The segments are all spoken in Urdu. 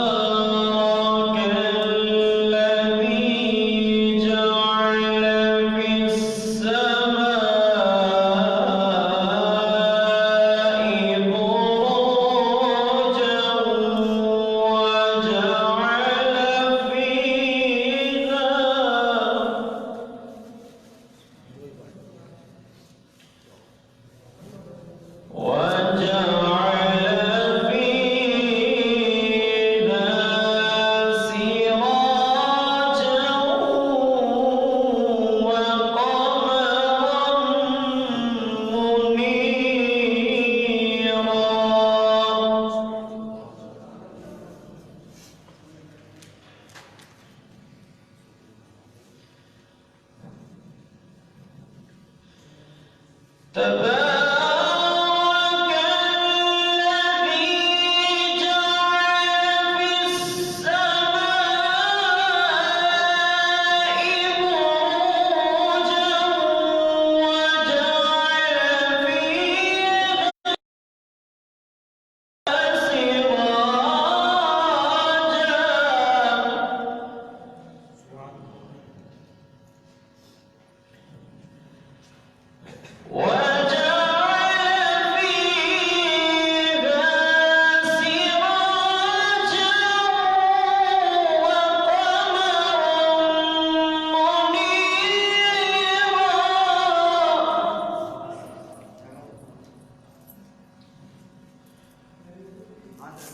تبارك الذي جعل في السماء بروجا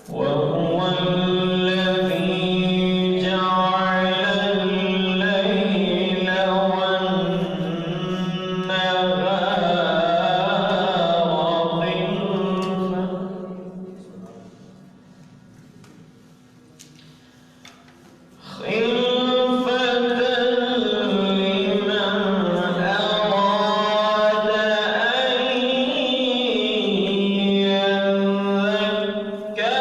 وهو الذي جعل الليل والنهار خلفة لمن أراد أن يذكر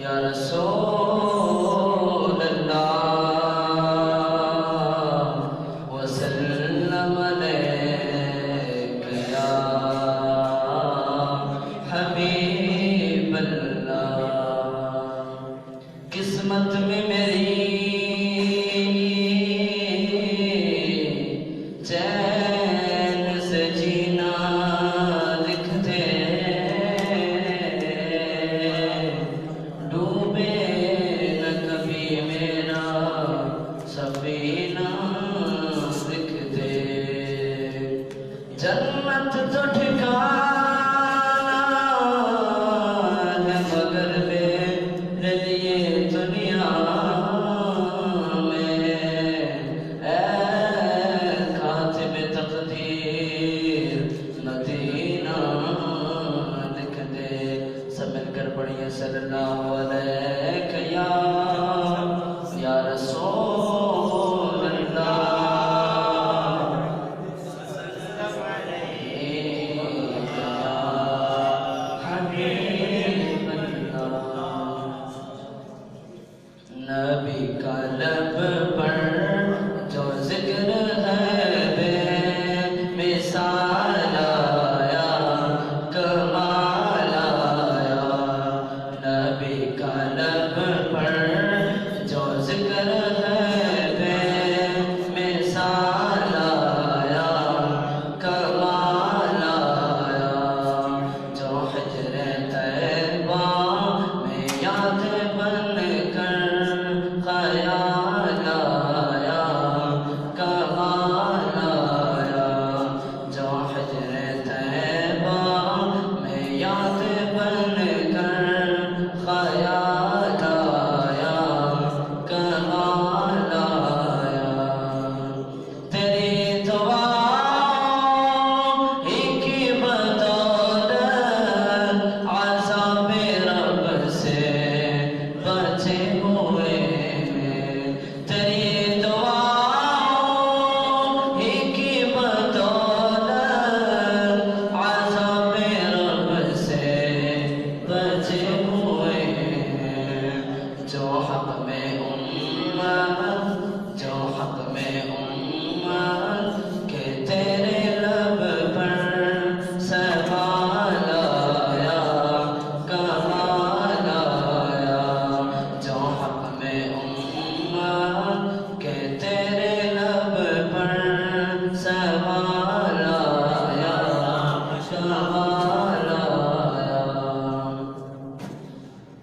یا رسول اللہ وسلم علیک یا حبیب اللہ. قسمت میں میری چین سے جینا لکھ دے، ڈوبے نہ کبھی میرا سفینہ لکھ دے. جنت تو ٹھکانا ہے مگر میرے لیے دنیا میں، اے کاتب تقدیر مدینہ لکھ دے. سب مل کر پڑھیے صلی اللہ علیہ یا رسول اللہ حبیب اللہ. نبی کا لب پر جو ذکر ہے بے مثال آیا، کمال آیا. نبی کا لب پر جو ذکر ہے بے مثال آیا، کمال آیا. جو حجر طیبہ میں یاد بن کر خیال آیا، کمال آیا. جو حجر طیبہ میں یاد بن کر خیال آیا، کمال آیا. تیری دعا ہی کی بدولت عذاب رب سے بچے ہوئے ہیں. تیری دعا ہی کی بدولت عذاب رب سے بچے ہوئے ہیں. جو حق میں امت، جو حق میں امت کہ تیرے لب پر سوال آیا، کمال آیا. جو حق میں امت کہ تیرے لب پر سوال آیا، کمال آیا.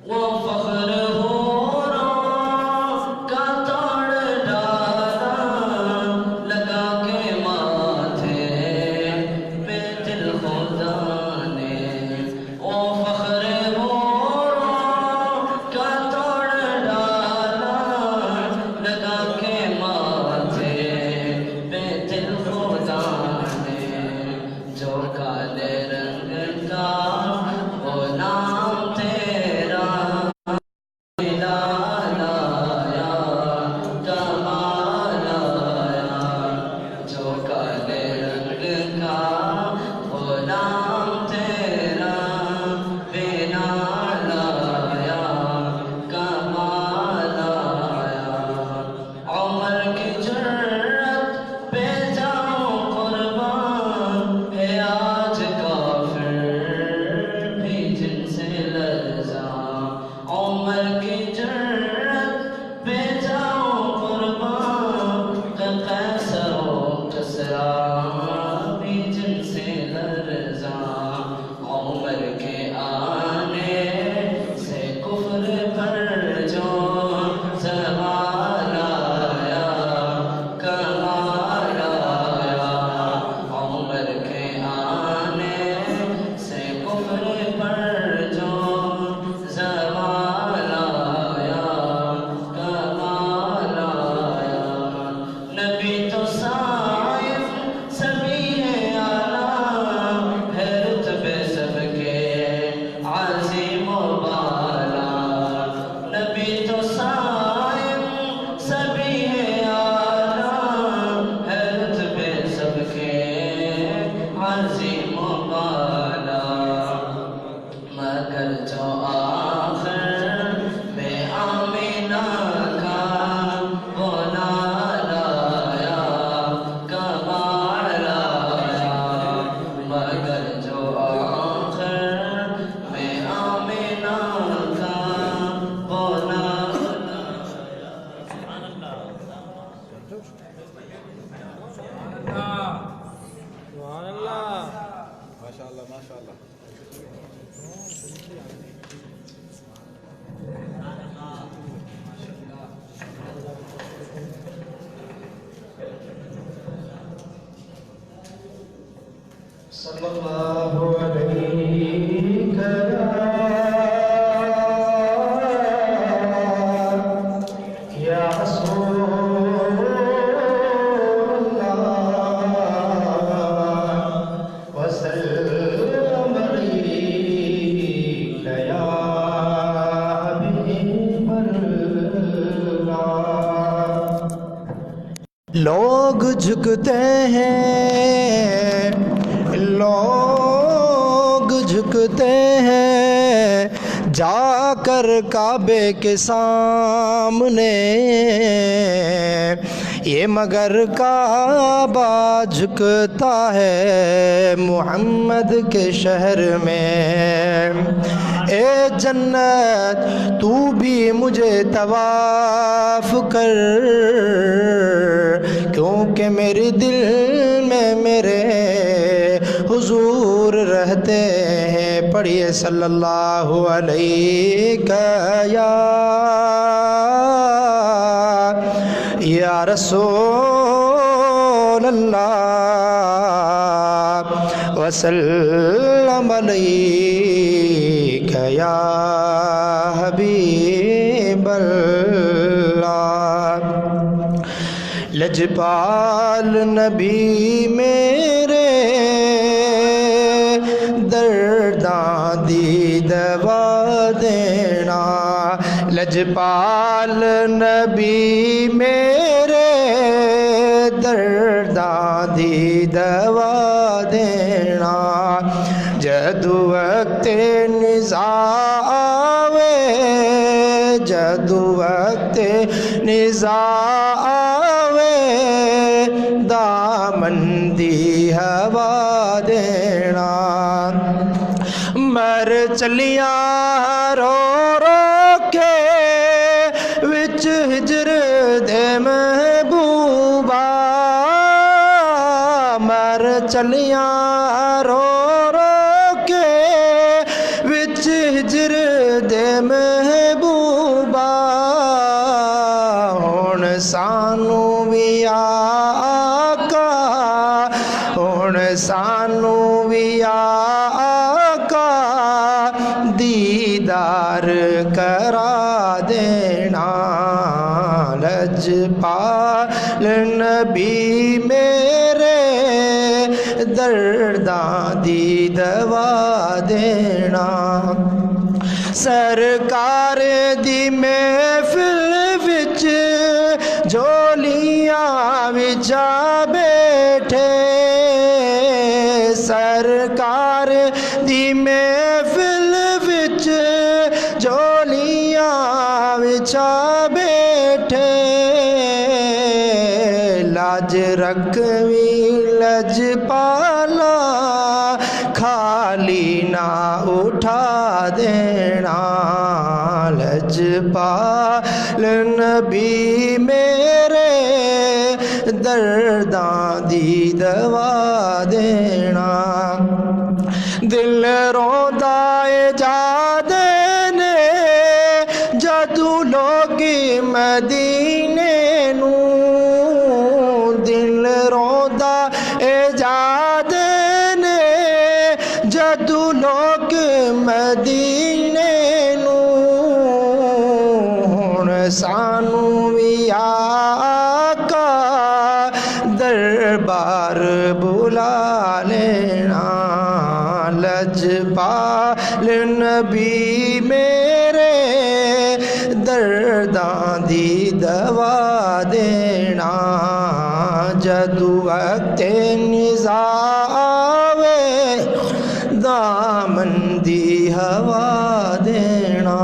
وہ فخر حوروں کا توڑ ڈالا، لگا کے ماتھے پہ دل خدا نے. وہ فخر حوروں کا توڑ ڈالا، لگا کے ماتھے پہ دل خدا نے. جو کالے رنگ کا وہ نام تیرا جلال آیا، کمال آیا. جو کالے رنگ کا وہ نام تیرا بلال آیا، کمال آیا. عمر کی جرت پہ جاؤں قربان ہے آج کافر بھی جن سے لرزاں. عمر کی جرت پہ جاؤں قربان ہے قیصر و کسریٰ بھی جن سے لرزاں. عمر کے آنے سے کفر پر جو زوال آیا، کمال آیا. عمر کے آنے سے کفر پر جو زوال آیا، کمال آیا. نبی تو صائب سبھی ہے اعلیٰ، ہے رتبے سب کے عظیم و بالا. نبی تو صائب سبھی ہے اعلیٰ، ہے رتبے سب کے عظیم و بالا. صلی اللہ علیہ یا رسول اللہ وسلم علیک یا حبیب اللہ۔ لوگ جھکتے ہیں، لوگ جھکتے ہیں جا کر کعبے کے سامنے، یہ مگر کعبہ جھکتا ہے محمد کے شہر میں۔ اے جنت تو بھی مجھے طواف کر، کیونکہ میرے دل میں میرے حضور رہتے ہیں۔ پڑھیے صلی اللہ علیہ یا رسول اللہ وسلم علیک یا حبیب اللہ۔ لجپال نبی میرے درداں دی دوا دینا، لجپال نبی میرے درداں دی دوا دینا۔ جدو وقت نزاع آوے، جدو وقت نزاع آوے، دامن دی ہوا دینا۔ مر چلیاں رو رو کے وچ ہجر دے محبوبا، مر چلیاں رو رو کے وچ ہجر دے محبوبا، ہن سانو بھی آقا، ہن سانو بھی آقا دیدار کرا دینا۔ لجپال نبی میرے درداں دی دوا دینا۔ سرکار دی محفل وچ جھولیاں وچا بیٹھے، سرکار دی محفل وچ جھولیاں وچا بیٹھے، لاج رکھوی لجپالا خالی نہ اٹھا دینا۔ لجپال نبی میرے درداں دی دوا دینا۔ دل روندا اے جا دینے جدو لوگ مدینے نو، دل روندا اے جا دینے جدو لوگ مدینے نو، ہن سانو بھی آقا دربار بلا لینا۔ لجپال نبی میرے درداں دی دوا دینا۔ جدو وقت نزاع آوے دامن دی ہوا دینا۔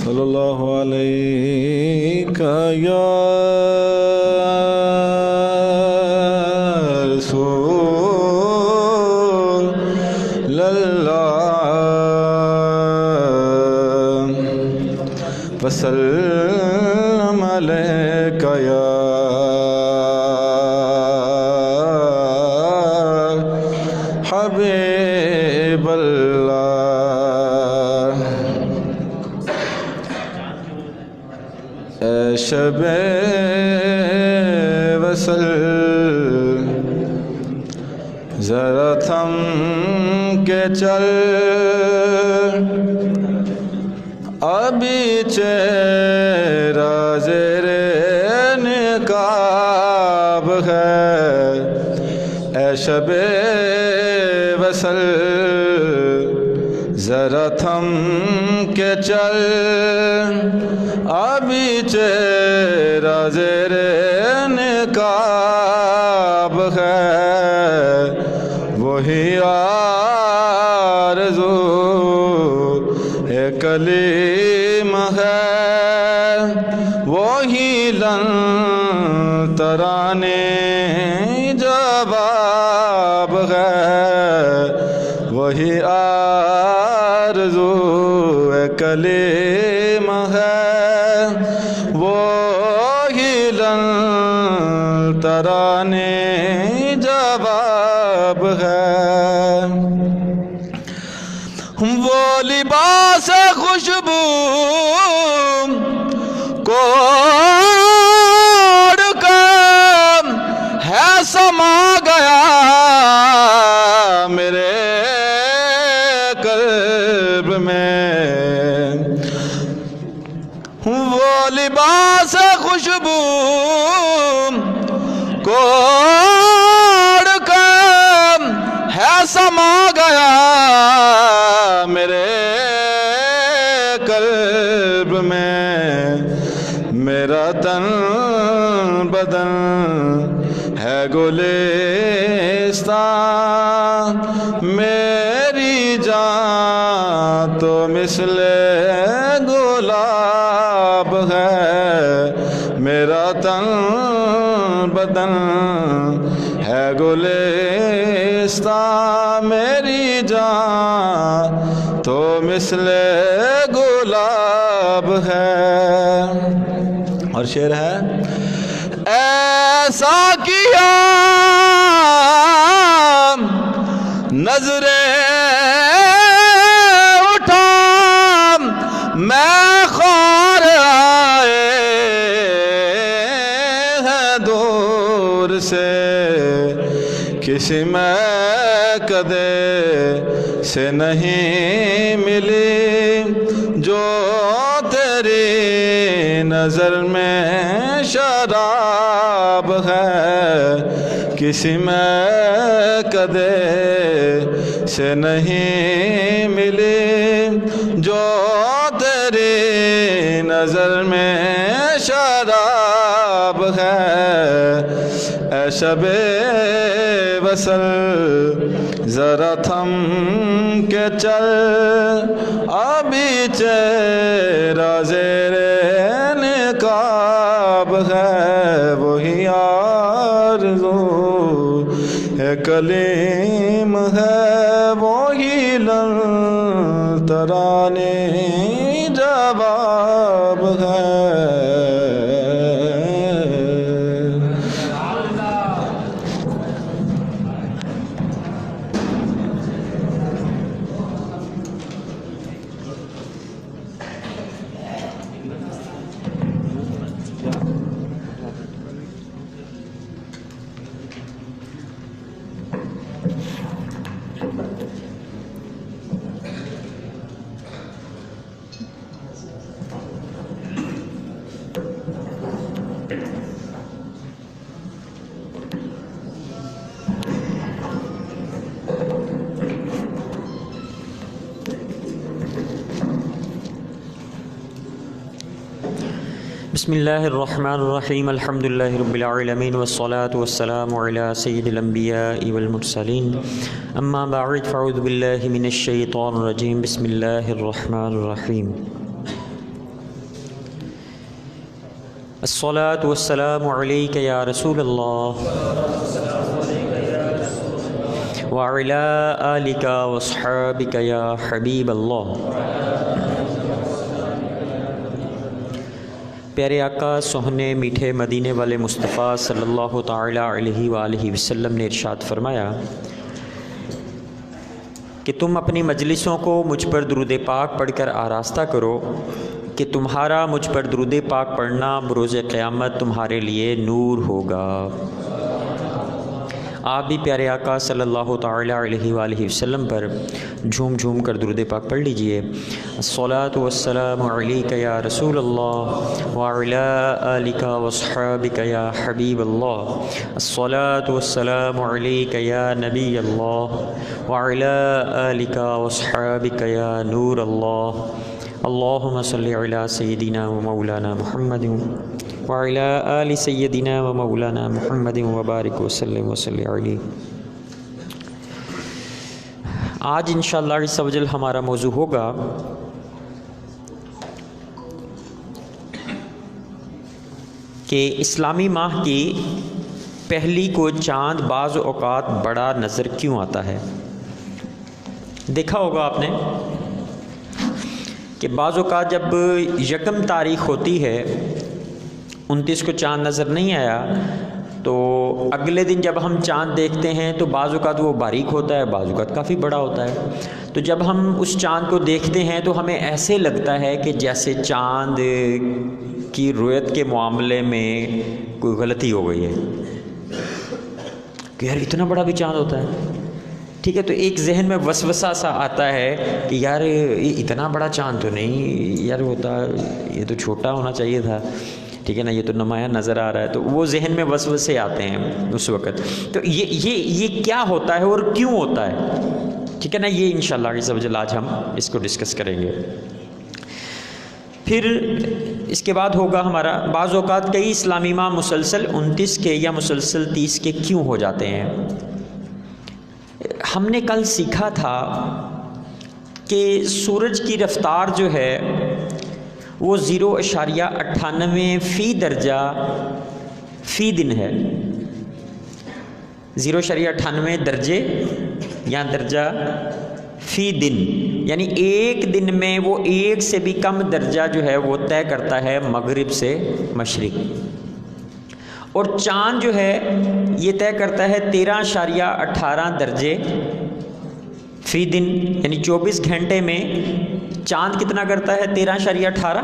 صلی اللہ علیہ یا رسول اللہ یا حبیب اللہ اے شب وصل ذرا تھم کے چل ابھی چہرہ زیر نقاب ہے اے شب وصل ذرا تھم کے چل ابھی چہرہ زیر نقاب ہے وہی آرزو ہے کلیم ہے وہی لن ترانے جواب ہے وہی آرزو ہے کلیم ہے وہی لن ترانے جواب ہے وہ لباس خوشبو کو اوڑھ کر ہے سما گیا میرے قلب میں وہ لباس خوشبو کو اوڑھ کر ہے سما گیا میرے قلب میں میرا تن بدن ہے گلستان میری جان تو مثل گلاب ہے میرا تن بدن ہے گلستان میری جان تو مثل گلاب ہے اور شعر ہے ایسا کیا نظریں اٹھا میں خور آئے ہیں دور سے کسی میں کدے سے نہیں ملی جو تیری نظر میں شراب ہے کسی میں کدے سے نہیں ملی جو تیری نظر میں شراب ہے اے شب وصل ذرا تھم کے چل ابھی چہرہ زیر نقاب ہے وہی آرزو ہے کلیم ہے وہی لن ترانے جواب ہے بسم اللہ الرحمن الرحیم الحمد للہ رب العالمین والصلاة والسلام علی سید الانبیاء والمرسلین اما بعد فاعوذ باللہ من الشیطان الرجیم بسم اللہ الرحمن الرحیم الصلاة والسلام علیک یا رسول اللہ وعلی آلک واصحابک یا حبیب اللہ پیارے آقا سوہنے میٹھے مدینے والے مصطفیٰ صلی اللہ تعالیٰ علیہ وآلہ وسلم نے ارشاد فرمایا کہ تم اپنی مجلسوں کو مجھ پر درود پاک پڑھ کر آراستہ کرو کہ تمہارا مجھ پر درود پاک پڑھنا بروز قیامت تمہارے لیے نور ہوگا۔ آپ بھی پیارے آقا صلی اللہ تعالیٰ علیہ وآلہ وسلم پر جھوم جھوم کر درود پاک پڑھ لیجئے۔ الصلاۃ والسلام علیک یا رسول اللہ وعلی آلک واصحابک یا حبیب اللہ۔ الصلاۃ والسلام علیک یا نبی اللہ وعلی آلک واصحابک یا نور اللہ۔ اللہم صلی علی سیدنا و مولانا محمد وعلی آل سیدنا و مولانا محمد وبارک وسلم وصلی علیہ۔ آج انشاءاللہ عز و جل ہمارا موضوع ہوگا کہ اسلامی ماہ کی پہلی کو چاند بعض اوقات بڑا نظر کیوں آتا ہے۔ دیکھا ہوگا آپ نے کہ بعض اوقات جب یکم تاریخ ہوتی ہے 29 کو چاند نظر نہیں آیا تو اگلے دن جب ہم چاند دیکھتے ہیں تو بعض اوقات وہ باریک ہوتا ہے، بعض اوقات کافی بڑا ہوتا ہے۔ تو جب ہم اس چاند کو دیکھتے ہیں تو ہمیں ایسے لگتا ہے کہ جیسے چاند کی رؤیت کے معاملے میں کوئی غلطی ہو گئی ہے کہ یار اتنا بڑا بھی چاند ہوتا ہے۔ ٹھیک ہے، تو ایک ذہن میں وسوسہ سا آتا ہے کہ یار یہ اتنا بڑا چاند تو نہیں یار ہوتا، یہ تو چھوٹا ہونا چاہیے تھا، ٹھیک ہے نا، یہ تو نمایاں نظر آ رہا ہے۔ تو وہ ذہن میں وسوسے آتے ہیں اس وقت۔ تو یہ کیا ہوتا ہے اور کیوں ہوتا ہے، ٹھیک ہے نا، یہ انشاءاللہ عز و جل آج ہم اس کو ڈسکس کریں گے۔ پھر اس کے بعد ہوگا ہمارا بعض اوقات کئی اسلامی ماہ مسلسل 29 کے یا مسلسل 30 کے کیوں ہو جاتے ہیں۔ ہم نے کل سیکھا تھا کہ سورج کی رفتار جو ہے وہ 0.98 فی درجہ فی دن ہے۔ 0.98 درجے یا درجہ فی دن، یعنی ایک دن میں وہ ایک سے بھی کم درجہ جو ہے وہ طے کرتا ہے مغرب سے مشرق، اور چاند جو ہے یہ طے کرتا ہے 13.18 درجے فی دن، یعنی 24 گھنٹے میں چاند کتنا کرتا ہے 13.18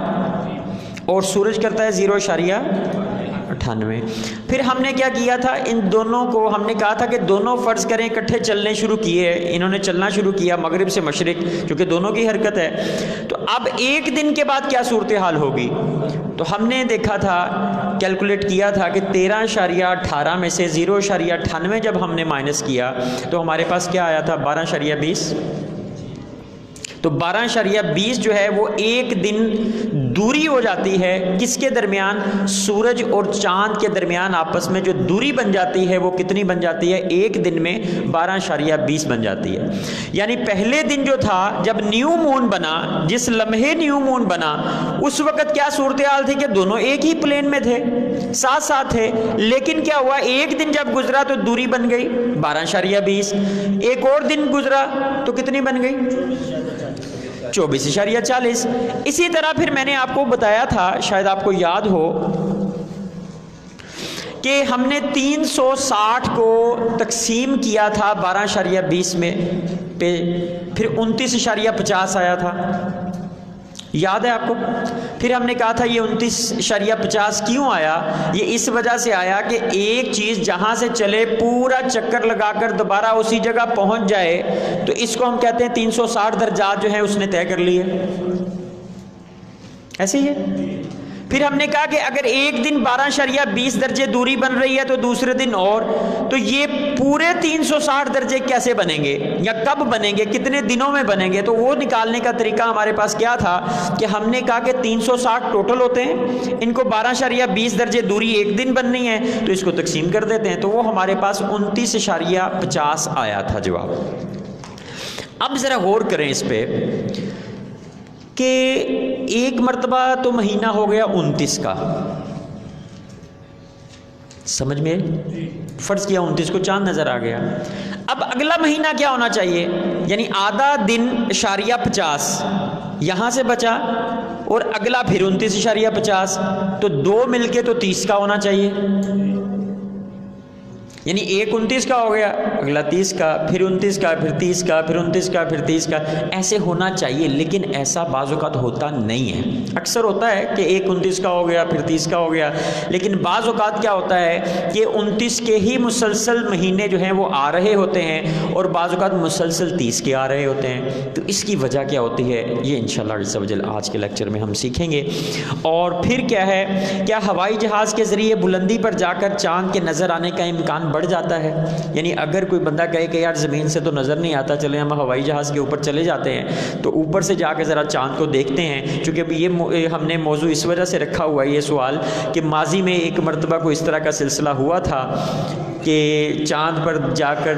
اور سورج کرتا ہے 0.98۔ پھر ہم نے کیا کیا تھا، ان دونوں کو ہم نے کہا تھا کہ دونوں فرض کریں اکٹھے چلنے شروع کیے، انہوں نے چلنا شروع کیا مغرب سے مشرق، کیونکہ دونوں کی حرکت ہے۔ تو اب ایک دن کے بعد کیا صورتحال ہوگی، تو ہم نے دیکھا تھا، کیلکولیٹ کیا تھا کہ 13.18 میں سے 0.98 جب ہم نے مائنس کیا تو ہمارے پاس کیا آیا تھا 12.20۔ تو 12.20 جو ہے وہ ایک دن دوری ہو جاتی ہے، کس کے درمیان، سورج اور چاند کے درمیان آپس میں جو دوری بن جاتی ہے وہ کتنی بن جاتی ہے، ایک دن میں 12.20 بن جاتی ہے۔ یعنی پہلے دن جو تھا جب نیو مون بنا، جس لمحے نیو مون بنا اس وقت کیا صورتحال تھی کہ دونوں ایک ہی پلین میں تھے، ساتھ ساتھ تھے، لیکن کیا ہوا، ایک دن جب گزرا تو دوری بن گئی 12.20، ایک اور دن گزرا تو کتنی بن گئی 24.40۔ اسی طرح پھر میں نے آپ کو بتایا تھا، شاید آپ کو یاد ہو، کہ ہم نے 360 کو تقسیم کیا تھا 12.20 میں پہ، پھر 29.50 آیا تھا، یاد ہے آپ کو۔ پھر ہم نے کہا تھا یہ 29.50 کیوں آیا، یہ اس وجہ سے آیا کہ ایک چیز جہاں سے چلے پورا چکر لگا کر دوبارہ اسی جگہ پہنچ جائے تو اس کو ہم کہتے ہیں 360 درجات جو ہیں اس نے طے کر لیے، ایسے ہی ہے۔ پھر ہم نے کہا کہ اگر ایک دن 12.20 درجے دوری بن رہی ہے تو دوسرے دن اور، تو یہ پورے 360 درجے کیسے بنیں گے یا کب بنیں گے، کتنے دنوں میں بنیں گے، تو وہ نکالنے کا طریقہ ہمارے پاس کیا تھا کہ ہم نے کہا کہ 360 ٹوٹل ہوتے ہیں، ان کو 12.20 درجے دوری ایک دن بننی ہے تو اس کو تقسیم کر دیتے ہیں، تو وہ ہمارے پاس 29.50 آیا تھا جواب۔ اب ذرا غور کریں اس پہ کہ ایک مرتبہ تو مہینہ ہو گیا 29 کا، سمجھ میں فرض کیا 29 کو چاند نظر آ گیا، اب اگلا مہینہ کیا ہونا چاہیے، یعنی آدھا دن اشاریہ 50 یہاں سے بچا اور اگلا پھر 29.50، تو 2 مل کے تو 30 کا ہونا چاہیے، یعنی ایک 29 کا ہو گیا، اگلا 30 کا، پھر 29 کا، پھر 30 کا، پھر 29 کا، پھر 30 کا، ایسے ہونا چاہیے، لیکن ایسا بعض اوقات ہوتا نہیں ہے۔ اکثر ہوتا ہے کہ ایک 29 کا ہو گیا، پھر 30 کا ہو گیا، لیکن بعض اوقات کیا ہوتا ہے کہ 29 کے ہی مسلسل مہینے جو ہیں وہ آ رہے ہوتے ہیں، اور بعض اوقات مسلسل 30 کے آ رہے ہوتے ہیں۔ تو اس کی وجہ کیا ہوتی ہے، یہ انشاءاللہ عز و جل آج کے لیکچر میں ہم سیکھیں گے۔ اور پھر کیا ہے، کیا ہوائی جہاز کے ذریعے بلندی پر جا کر چاند کے نظر آنے کا امکان بڑھ جاتا ہے؟ یعنی اگر کوئی بندہ کہے کہ یار زمین سے تو نظر نہیں آتا، چلیں ہم ہوائی جہاز کے اوپر چلے جاتے ہیں، تو اوپر سے جا کے ذرا چاند کو دیکھتے ہیں، چونکہ یہ ہم نے موضوع اس وجہ سے رکھا ہوا ہے یہ سوال کہ ماضی میں ایک مرتبہ کو اس طرح کا سلسلہ ہوا تھا کہ چاند پر جا کر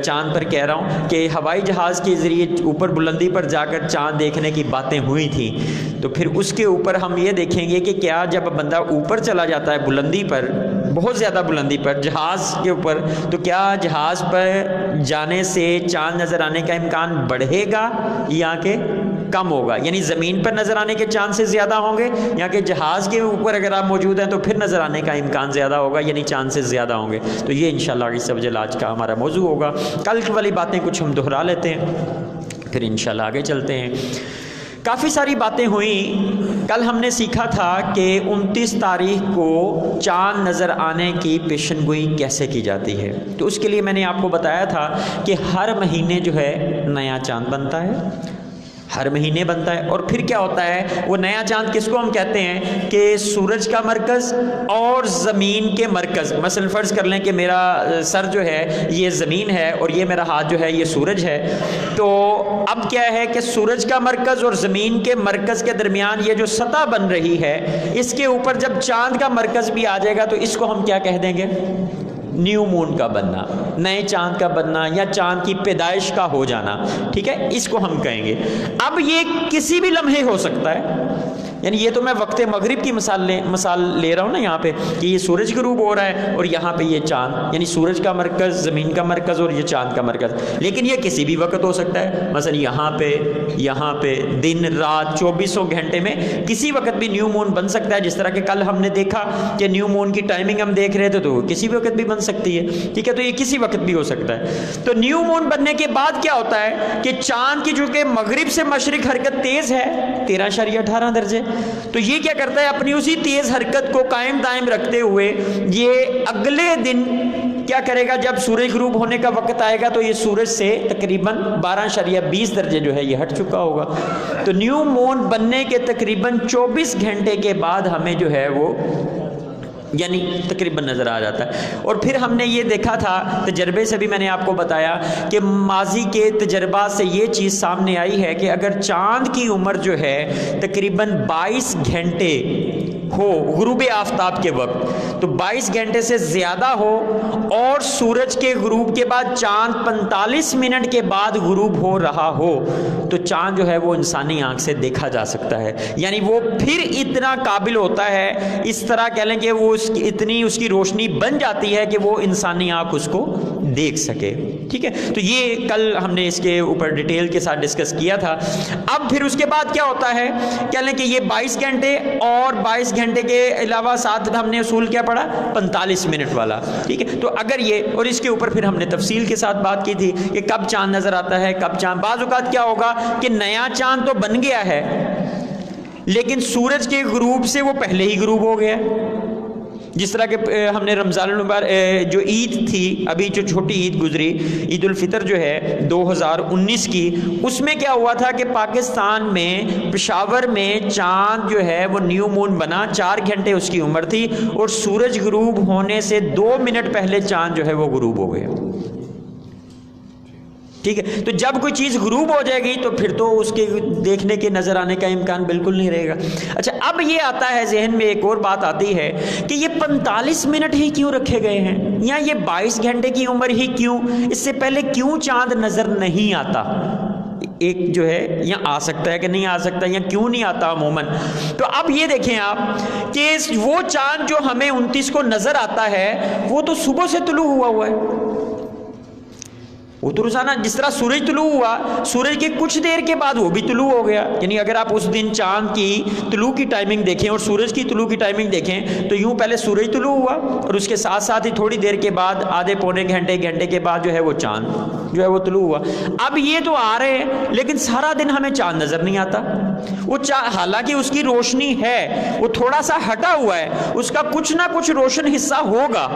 چاند پر کہہ رہا ہوں کہ ہوائی جہاز کے ذریعے اوپر بلندی پر جا کر چاند دیکھنے کی باتیں ہوئی تھیں، تو پھر اس کے اوپر ہم یہ دیکھیں گے کہ کیا جب بندہ اوپر چلا جاتا ہے بلندی پر، بہت زیادہ بلندی پر جہاز کے اوپر، تو کیا جہاز پر جانے سے چاند نظر آنے کا امکان بڑھے گا یا کہ کم ہوگا؟ یعنی زمین پر نظر آنے کے چانس سے زیادہ ہوں گے، یا کہ جہاز کے اوپر اگر آپ موجود ہیں تو پھر نظر آنے کا امکان زیادہ ہوگا، یعنی چانسز زیادہ ہوں گے؟ تو یہ انشاءاللہ عز و جل آج کا ہمارا موضوع ہوگا۔ کل والی باتیں کچھ ہم دہرا لیتے ہیں، پھر انشاءاللہ آگے چلتے ہیں۔ کافی ساری باتیں ہوئیں۔ کل ہم نے سیکھا تھا کہ 29 تاریخ کو چاند نظر آنے کی پیشن گوئی کیسے کی جاتی ہے، تو اس کے لیے میں نے آپ کو بتایا تھا کہ ہر مہینے جو ہے نیا چاند بنتا ہے، ہر مہینے بنتا ہے، اور پھر کیا ہوتا ہے، وہ نیا چاند کس کو ہم کہتے ہیں کہ سورج کا مرکز اور زمین کے مرکز، مثلا فرض کر لیں کہ میرا سر جو ہے یہ زمین ہے اور یہ میرا ہاتھ جو ہے یہ سورج ہے، تو اب کیا ہے کہ سورج کا مرکز اور زمین کے مرکز کے درمیان یہ جو سطح بن رہی ہے، اس کے اوپر جب چاند کا مرکز بھی آ جائے گا تو اس کو ہم کیا کہہ دیں گے؟ نیو مون کا بننا، نئے چاند کا بننا، یا چاند کی پیدائش کا ہو جانا، ٹھیک ہے، اس کو ہم کہیں گے۔ اب یہ کسی بھی لمحے ہو سکتا ہے، یعنی یہ تو میں وقت مغرب کی مثال لے رہا ہوں نا یہاں پہ کہ یہ سورج غروب ہو رہا ہے اور یہاں پہ یہ چاند، یعنی سورج کا مرکز، زمین کا مرکز اور یہ چاند کا مرکز، لیکن یہ کسی بھی وقت ہو سکتا ہے، مثلا یہاں پہ دن رات 24 گھنٹے میں کسی وقت بھی نیو مون بن سکتا ہے، جس طرح کہ کل ہم نے دیکھا کہ نیو مون کی ٹائمنگ ہم دیکھ رہے تھے تو کسی بھی وقت بھی بن سکتی ہے، ٹھیک ہے، تو یہ کسی وقت بھی ہو سکتا ہے۔ تو نیو مون بننے کے بعد کیا ہوتا ہے کہ چاند کی چونکہ مغرب سے مشرق حرکت تیز ہے 13.18 درجے، تو یہ کیا کرتا ہے، اپنی اسی تیز حرکت کو قائم دائم رکھتے ہوئے یہ اگلے دن کیا کرے گا، جب سورج غروب ہونے کا وقت آئے گا تو یہ سورج سے تقریباً 12.20 درجے جو ہے یہ ہٹ چکا ہوگا۔ تو نیو مون بننے کے تقریباً 24 گھنٹے کے بعد ہمیں جو ہے وہ یعنی تقریباً نظر آ جاتا ہے۔ اور پھر ہم نے یہ دیکھا تھا تجربے سے بھی، میں نے آپ کو بتایا کہ ماضی کے تجربات سے یہ چیز سامنے آئی ہے کہ اگر چاند کی عمر جو ہے تقریباً 22 گھنٹے ہو غروب آفتاب کے وقت، تو 22 گھنٹے سے زیادہ ہو اور سورج کے غروب کے بعد چاند 45 منٹ کے بعد غروب ہو رہا ہو، تو چاند جو ہے وہ انسانی آنکھ سے دیکھا جا سکتا ہے، یعنی وہ پھر اتنا قابل ہوتا ہے، اس طرح کہہ لیں کہ وہ اتنی اس کی روشنی بن جاتی ہے کہ وہ انسانی آنکھ اس کو دیکھ سکے، ٹھیک ہے۔ تو یہ کل ہم نے اس کے اوپر ڈیٹیل کے ساتھ ڈسکس کیا تھا۔ اب پھر اس کے بعد کیا ہوتا ہے، کہہ لیں کہ یہ 22 گھنٹے اور 22 گھنٹے کے علاوہ ساتھ ہم نے اصول کیا پڑھا، 45 منٹ والا، ٹھیک ہے۔ تو اگر یہ، اور اس کے اوپر پھر ہم نے تفصیل کے ساتھ بات کی تھی کہ کب چاند نظر آتا ہے، کب چاند، بعض اوقات کیا ہوگا کہ نیا چاند تو بن گیا ہے لیکن سورج کے غروب سے وہ پہلے ہی غروب ہو گیا، جس طرح کہ ہم نے رمضان المبارک جو عید تھی، ابھی جو چھوٹی عید گزری، عید الفطر جو ہے 2019 کی، اس میں کیا ہوا تھا کہ پاکستان میں پشاور میں چاند جو ہے وہ نیو مون بنا، 4 گھنٹے اس کی عمر تھی اور سورج غروب ہونے سے 2 منٹ پہلے چاند جو ہے وہ غروب ہو گیا، ٹھیک ہے۔ تو جب کوئی چیز غروب ہو جائے گی تو پھر تو اس کے دیکھنے کے نظر آنے کا امکان بالکل نہیں رہے گا۔ اچھا، اب یہ آتا ہے ذہن میں، ایک اور بات آتی ہے کہ یہ 45 منٹ ہی کیوں رکھے گئے ہیں، یا یہ 22 گھنٹے کی عمر ہی کیوں، اس سے پہلے کیوں چاند نظر نہیں آتا؟ ایک جو ہے یا آ سکتا ہے کہ نہیں آ سکتا، یا کیوں نہیں آتا عموماً۔ تو اب یہ دیکھیں آپ کہ وہ چاند جو ہمیں 29 کو نظر آتا ہے وہ تو صبح سے طلوع ہوا ہے، وہ تو روزانہ جس طرح سورج طلوع ہوا، سورج کے کچھ دیر کے بعد وہ بھی طلوع ہو گیا. یعنی اگر آپ اس دن چاند کی طلوع کی ٹائمنگ دیکھیں اور سورج کی طلوع کی ٹائمنگ دیکھیں تو یوں پہلے سورج طلوع ہوا اور اس کے ساتھ ساتھ ہی تھوڑی دیر کے بعد آدھے پونے گھنٹے کے بعد جو ہے وہ چاند جو ہے وہ طلوع ہوا. اب یہ تو آ رہے ہیں لیکن سارا دن ہمیں چاند نظر نہیں آتا. وہ حالانکہ اس کی روشنی ہے، وہ تھوڑا سا ہٹا ہوا ہے، اس کا کچھ نہ کچھ روشن حصہ ہوگا،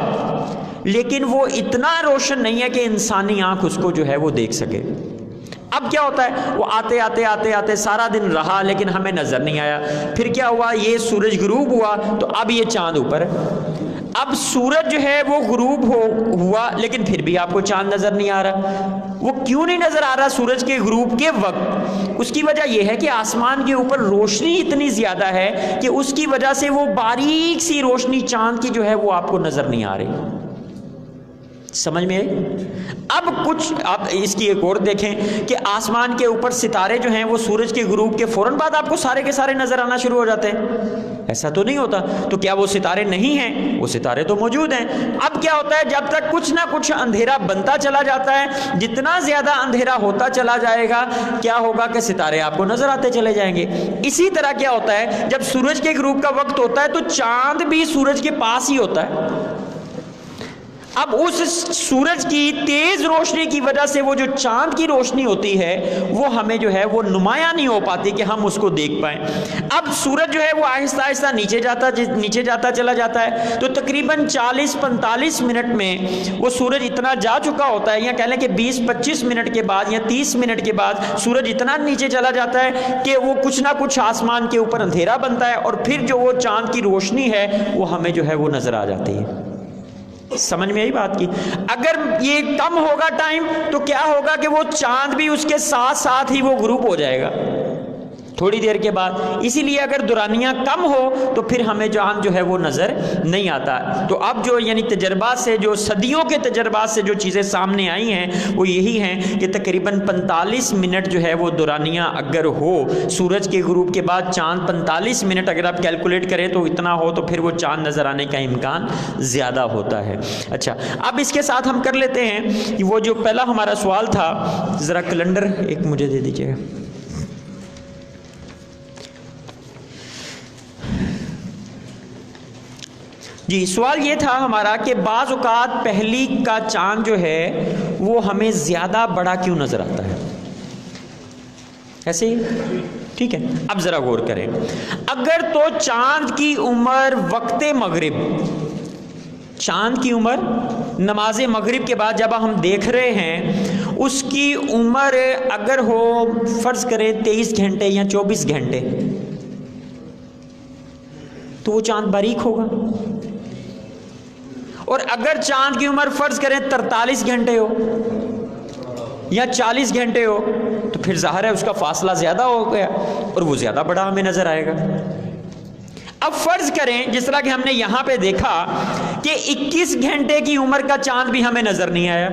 لیکن وہ اتنا روشن نہیں ہے کہ انسانی آنکھ اس کو جو ہے وہ دیکھ سکے. اب کیا ہوتا ہے، وہ آتے آتے آتے آتے سارا دن رہا لیکن ہمیں نظر نہیں آیا. پھر کیا ہوا، یہ سورج غروب ہوا تو اب یہ چاند اوپر ہے. اب سورج جو ہے وہ غروب ہوا لیکن پھر بھی آپ کو چاند نظر نہیں آ رہا. وہ کیوں نہیں نظر آ رہا سورج کے غروب کے وقت؟ اس کی وجہ یہ ہے کہ آسمان کے اوپر روشنی اتنی زیادہ ہے کہ اس کی وجہ سے وہ باریک سی روشنی چاند کی جو ہے وہ آپ کو نظر نہیں آ رہی. سمجھ میں آئی؟ اب کچھ آپ اس کی ایک اور دیکھیں کہ آسمان کے اوپر ستارے جو ہیں وہ سورج کے غروب کے فوراً بعد آپ کو سارے کے سارے نظر آنا شروع ہو جاتے ہیں. ایسا تو نہیں ہوتا. تو کیا وہ ستارے نہیں ہیں؟ وہ ستارے تو موجود ہیں. اب کیا ہوتا ہے، جب تک کچھ نہ کچھ اندھیرا بنتا چلا جاتا ہے، جتنا زیادہ اندھیرا ہوتا چلا جائے گا کیا ہوگا کہ ستارے آپ کو نظر آتے چلے جائیں گے. اسی طرح کیا ہوتا ہے، جب سورج کے غروب کا وقت ہوتا ہے تو چاند بھی سورج کے پاس ہی ہوتا ہے. اب اس سورج کی تیز روشنی کی وجہ سے وہ جو چاند کی روشنی ہوتی ہے وہ ہمیں جو ہے وہ نمایاں نہیں ہو پاتی کہ ہم اس کو دیکھ پائیں. اب سورج جو ہے وہ آہستہ آہستہ نیچے جاتا چلا جاتا ہے تو تقریباً 40-45 منٹ میں وہ سورج اتنا جا چکا ہوتا ہے، یا کہہ لیں کہ 20-25 منٹ کے بعد یا 30 منٹ کے بعد سورج اتنا نیچے چلا جاتا ہے کہ وہ کچھ نہ کچھ آسمان کے اوپر اندھیرا بنتا ہے اور پھر جو وہ چاند کی روشنی ہے وہ ہمیں جو ہے وہ نظر آ جاتی ہے. سمجھ میں آئی بات کی؟ اگر یہ کم ہوگا ٹائم تو کیا ہوگا کہ وہ چاند بھی اس کے ساتھ ساتھ ہی وہ غروب ہو جائے گا تھوڑی دیر کے بعد. اسی لیے اگر دورانیہ کم ہو تو پھر ہمیں چاند جو ہے وہ نظر نہیں آتا. تو اب جو یعنی تجربات سے، جو صدیوں کے تجربات سے جو چیزیں سامنے آئی ہیں وہ یہی ہیں کہ تقریباً 45 منٹ جو ہے وہ دورانیہ اگر ہو سورج کے غروب کے بعد، چاند 45 منٹ اگر آپ کیلکولیٹ کریں تو اتنا ہو تو پھر وہ چاند نظر آنے کا امکان زیادہ ہوتا ہے. اچھا، اب اس کے ساتھ ہم کر لیتے ہیں کہ وہ جو پہلا ہمارا سوال تھا، ذرا کیلنڈر ایک مجھے دے دیجیے گا. جی، سوال یہ تھا ہمارا کہ بعض اوقات پہلی کا چاند جو ہے وہ ہمیں زیادہ بڑا کیوں نظر آتا ہے؟ ایسے ہی ٹھیک ہے. اب ذرا غور کریں، اگر تو چاند کی عمر وقت مغرب، چاند کی عمر نماز مغرب کے بعد جب ہم دیکھ رہے ہیں اس کی عمر اگر ہو فرض کریں 23 گھنٹے یا 24 گھنٹے تو وہ چاند باریک ہوگا. اور اگر چاند کی عمر فرض کریں 43 گھنٹے ہو یا 40 گھنٹے ہو تو پھر ظاہر ہے اس کا فاصلہ زیادہ ہو گیا اور وہ زیادہ بڑا ہمیں نظر آئے گا. اب فرض کریں جس طرح کہ ہم نے یہاں پہ دیکھا کہ 21 گھنٹے کی عمر کا چاند بھی ہمیں نظر نہیں آیا.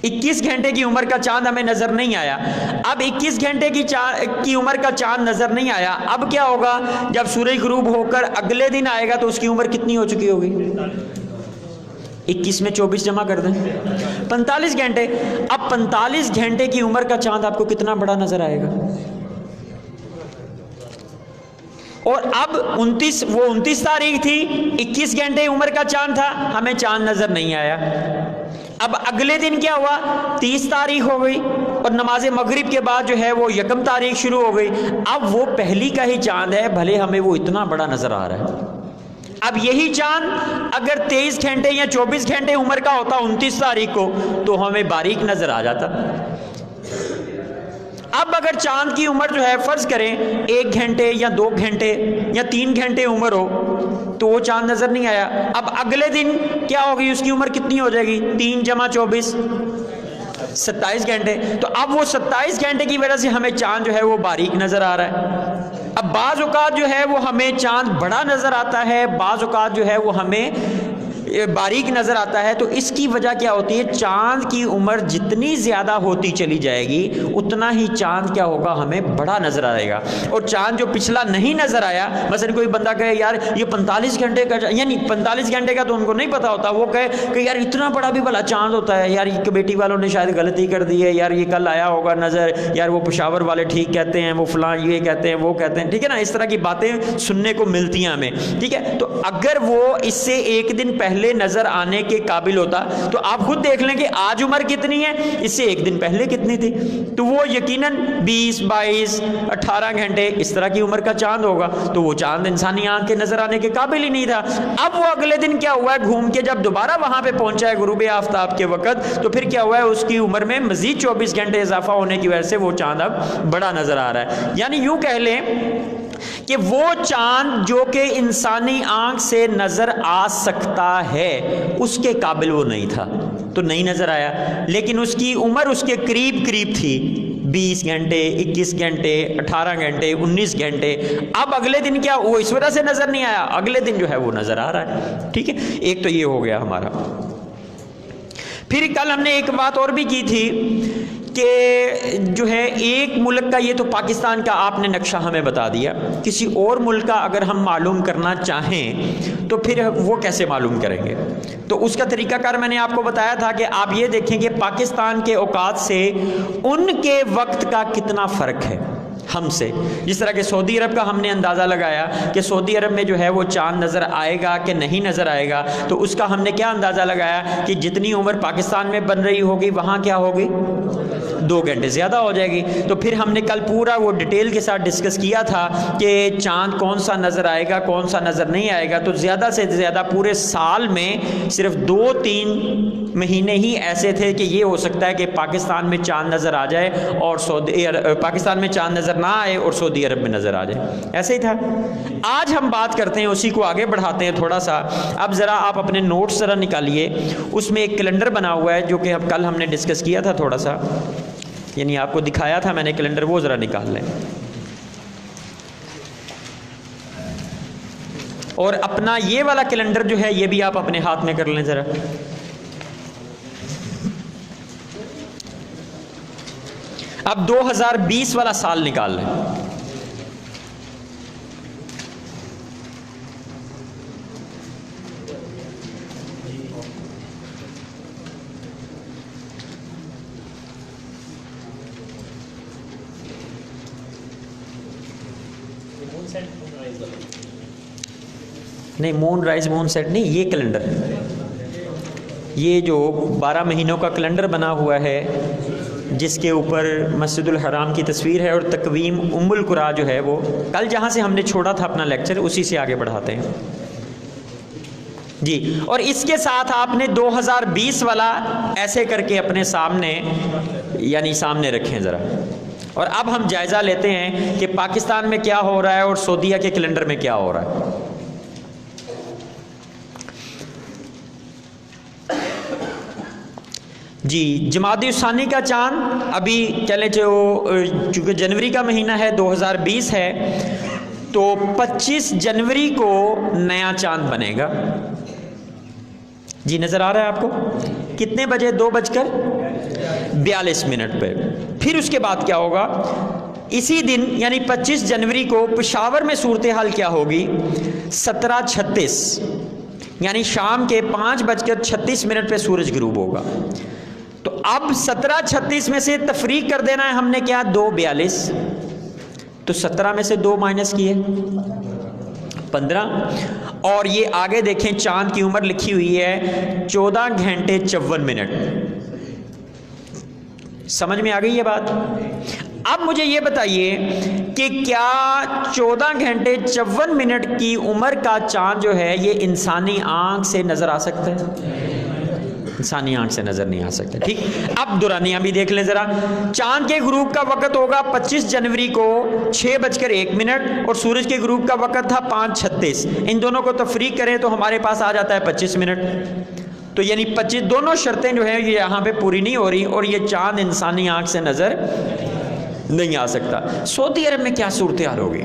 21 گھنٹے کی عمر کا چاند ہمیں نظر نہیں آیا. اب 21 گھنٹے کی عمر کا چاند نظر نہیں آیا. اب کیا ہوگا، جب سورج غروب ہو کر اگلے دن آئے گا تو اس کی عمر کتنی ہو چکی ہوگی؟ 21 میں 24 جمع کر دیں، 45 گھنٹے. اب 45 گھنٹے کی عمر کا چاند آپ کو کتنا بڑا نظر آئے گا؟ اور اب 29 تاریخ تھی، 21 گھنٹے عمر کا چاند تھا، ہمیں چاند نظر نہیں آیا. اب اگلے دن کیا ہوا، 30 تاریخ ہو گئی اور نماز مغرب کے بعد جو ہے وہ 1 تاریخ شروع ہو گئی. اب وہ پہلی کا ہی چاند ہے، بھلے ہمیں وہ اتنا بڑا نظر آ رہا ہے. اب یہی چاند اگر 23 گھنٹے یا 24 گھنٹے عمر کا ہوتا 29 تاریخ کو تو ہمیں باریک نظر آ جاتا. اب اگر چاند کی عمر جو ہے فرض کریں 1 گھنٹے یا 2 گھنٹے یا 3 گھنٹے عمر ہو تو وہ چاند نظر نہیں آیا. اب اگلے دن کیا ہوگی، اس کی عمر کتنی ہو جائے گی؟ 3 جمع 24 27 گھنٹے. تو اب وہ 27 گھنٹے کی وجہ سے ہمیں چاند جو ہے وہ باریک نظر آ رہا ہے. اب بعض اوقات جو ہے وہ ہمیں چاند بڑا نظر آتا ہے، بعض اوقات جو ہے وہ ہمیں باریک نظر آتا ہے، تو اس کی وجہ کیا ہوتی ہے؟ چاند کی عمر جتنی زیادہ ہوتی چلی جائے گی اتنا ہی چاند کیا ہوگا؟ ہمیں بڑا نظر آئے گا. اور چاند جو پچھلا نہیں نظر آیا، مثلا کوئی بندہ کہے یار یہ 45 گھنٹے کا، یعنی 45 گھنٹے کا تو ان کو نہیں پتا ہوتا، وہ کہے کہ یار اتنا بڑا بھی بھلا چاند ہوتا ہے، یار یہ کمیٹی والوں نے شاید غلطی کر دی ہے، یار یہ کل آیا ہوگا نظر، یار وہ پشاور والے ٹھیک کہتے ہیں، وہ فلاں یہ کہتے ہیں، وہ کہتے ہیں، ٹھیک ہے نا. اس طرح کی باتیں سننے کو ملتی ہیں ہمیں، ٹھیک ہے. تو اگر وہ اس سے ایک دن پہلے نظر آنے کے قابل ہوتا تو آپ خود دیکھ لیں کہ آج عمر کتنی ہے، اس سے ایک دن پہلے کتنی تھی، تو وہ یقیناً 20 22 18 گھنٹے اس طرح کی عمر کا چاند ہوگا. تو وہ چاند انسانی آنکھ کے نظر آنے کے قابل ہی نہیں تھا. اب وہ اگلے دن کیا ہوا ہے، گھوم کے جب دوبارہ وہاں پہ پہنچا ہے غروب آفتاب کے وقت، تو پھر کیا ہوا ہے، اس کی عمر میں مزید 24 گھنٹے اضافہ ہونے کی وجہ سے وہ چاند اب بڑا نظر آ رہا ہے. یعنی یوں کہہ لیں کہ وہ چاند جو کہ انسانی آنکھ سے نظر آ سکتا ہے اس کے قابل وہ نہیں تھا، تو نہیں نظر آیا. لیکن اس کی عمر اس کے قریب قریب تھی، 20 گھنٹے 21 گھنٹے 18 گھنٹے 19 گھنٹے. اب اگلے دن کیا وہ اس وجہ سے نظر نہیں آیا، اگلے دن جو ہے وہ نظر آ رہا ہے. ٹھیک ہے، ایک تو یہ ہو گیا ہمارا. پھر کل ہم نے ایک بات اور بھی کی تھی کہ جو ہے ایک ملک کا، یہ تو پاکستان کا آپ نے نقشہ ہمیں بتا دیا، کسی اور ملک کا اگر ہم معلوم کرنا چاہیں تو پھر وہ کیسے معلوم کریں گے؟ تو اس کا طریقہ کار میں نے آپ کو بتایا تھا کہ آپ یہ دیکھیں کہ پاکستان کے اوقات سے ان کے وقت کا کتنا فرق ہے ہم سے. جس طرح کہ سعودی عرب کا ہم نے اندازہ لگایا کہ سعودی عرب میں جو ہے وہ چاند نظر آئے گا کہ نہیں نظر آئے گا، تو اس کا ہم نے کیا اندازہ لگایا کہ جتنی عمر پاکستان میں بن رہی ہوگی وہاں کیا ہوگی، 2 گھنٹے زیادہ ہو جائے گی. تو پھر ہم نے کل پورا وہ ڈیٹیل کے ساتھ ڈسکس کیا تھا کہ چاند کون سا نظر آئے گا کون سا نظر نہیں آئے گا. تو زیادہ سے زیادہ پورے سال میں صرف 2-3 مہینے ہی ایسے تھے کہ یہ ہو سکتا ہے کہ پاکستان میں چاند نظر آ جائے اور پاکستان میں چاند نظر نہ آئے اور سعودی عرب میں نظر آ جائے، ایسے ہی تھا. آج ہم بات کرتے ہیں، اسی کو آگے بڑھاتے ہیں تھوڑا سا. اب ذرا آپ اپنے نوٹس ذرا نکالیے، اس میں ایک کیلنڈر بنا ہوا ہے جو کہ اب کل ہم نے ڈسکس کیا تھا تھوڑا سا، یعنی آپ کو دکھایا تھا میں نے کیلنڈر، وہ ذرا نکال لیں. اور اپنا یہ والا کیلنڈر جو ہے یہ بھی آپ اپنے ہاتھ میں کر لیں ذرا. اب 2020 والا سال نکال لیں. نہیں، مون رائز مون سیٹ نہیں، یہ کیلنڈر، یہ جو 12 مہینوں کا کیلنڈر بنا ہوا ہے جس کے اوپر مسجد الحرام کی تصویر ہے اور تقویم ام القرا جو ہے وہ کل جہاں سے ہم نے چھوڑا تھا اپنا لیکچر اسی سے آگے بڑھاتے ہیں جی. اور اس کے ساتھ آپ نے 2020 والا ایسے کر کے اپنے سامنے، یعنی سامنے رکھیں ذرا. اور اب ہم جائزہ لیتے ہیں کہ پاکستان میں کیا ہو رہا ہے اور سعودیہ کے کیلنڈر میں کیا ہو رہا ہے. جی، جمادی الثانی کا چاند ابھی چلے چونکہ جنوری کا مہینہ ہے 2020 ہے تو 25 جنوری کو نیا چاند بنے گا. جی نظر آ رہا ہے آپ کو؟ کتنے بجے؟ 2:42 پہ. پھر اس کے بعد کیا ہوگا؟ اسی دن یعنی 25 جنوری کو پشاور میں صورتحال کیا ہوگی؟ 17:36 یعنی شام کے 5:36 پہ سورج غروب ہوگا. تو اب 17:36 میں سے تفریق کر دینا ہے ہم نے کیا؟ 2:42. تو 17 میں سے 2 مائنس کیے 15. اور یہ آگے دیکھیں چاند کی عمر لکھی ہوئی ہے 14 گھنٹے 54 منٹ. سمجھ میں آ گئی یہ بات؟ اب مجھے یہ بتائیے کہ کیا 14 گھنٹے 54 منٹ کی عمر کا چاند جو ہے یہ انسانی آنکھ سے نظر آ سکتا ہے؟ انسانی آنکھ سے نظر نہیں آ سکتا. ٹھیک، اب دورانیہ بھی دیکھ لیں ذرا. چاند کے غروب کا وقت ہوگا 25 جنوری کو 6:01 اور سورج کے غروب کا وقت تھا 5:36. ان دونوں کو تفریق کریں تو ہمارے پاس آ جاتا ہے 25 منٹ. تو یعنی 25 دونوں شرطیں جو ہیں یہ یہاں پہ پوری نہیں ہو رہی اور یہ چاند انسانی آنکھ سے نظر نہیں آ سکتا. سعودی عرب میں کیا صورتحال ہوگی؟